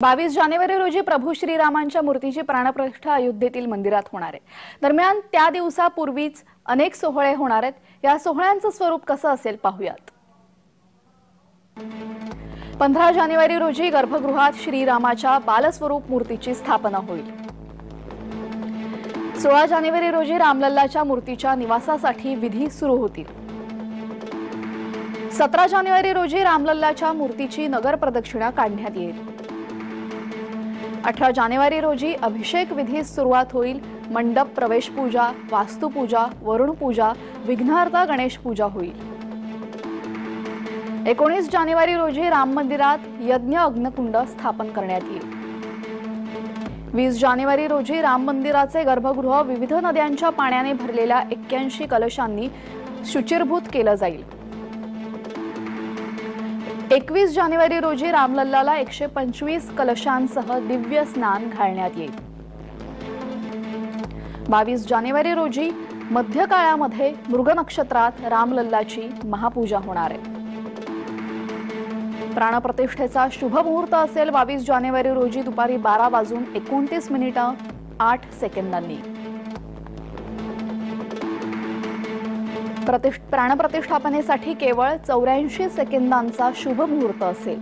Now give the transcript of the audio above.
22 जानेवारी रोजी प्रभू श्रीरामांच्या मूर्तीची प्राणप्रतिष्ठा अयोध्येतील मंदिरात होणार आहे। दरम्यान त्या दिवसापूर्वीच अनेक सोहळे होणार आहेत। या सोहळ्यांचं स्वरूप कसं असेल पाहूयात। 15 जानेवारी रोजी गर्भगृहात श्रीरामाच्या बालस्वरूप मूर्तीची स्थापना होईल। 16 जानेवारी रोजी रामलल्लाच्या मूर्तीच्या निवासासाठी विधी सुरू होतील। 17 जानेवारी रोजी रामलल्लाच्या मूर्तीची नगर प्रदक्षिणा काढण्यात येईल। 18 जानेवारी रोजी अभिषेक विधीस सुरुवात होईल। मंडप प्रवेश पूजा, वास्तुपूजा, वरुण पूजा, विघ्नहर्ता गणेश पूजा होईल। 19 जानेवारी रोजी राम मंदिरात यज्ञ अग्निकुंड स्थापन करण्यात येईल। 20 जानेवारी रोजी राम मंदिराचे गर्भगृह विविध नद्यांच्या पाण्याने भरलेल्या 81 कलशांनी शुचिर्भूत केलं जाईल। 21 जानेवारी रोजी रामलल्लाला 125 कलशांसह दिव्य स्नान घालण्यात येईल। 22 जानेवारी रोजी मध्यकाळामध्ये मृग नक्षत्रात रामलल्लाची महापूजा होणार आहे। प्राणप्रतिष्ठेचा शुभ मुहूर्त असेल 22 जानेवारी रोजी दुपारी 12:29:08 प्राणप्रतिष्ठापनेसाठी केवळ 84 सेकंदांचा शुभ मुहूर्त असेल।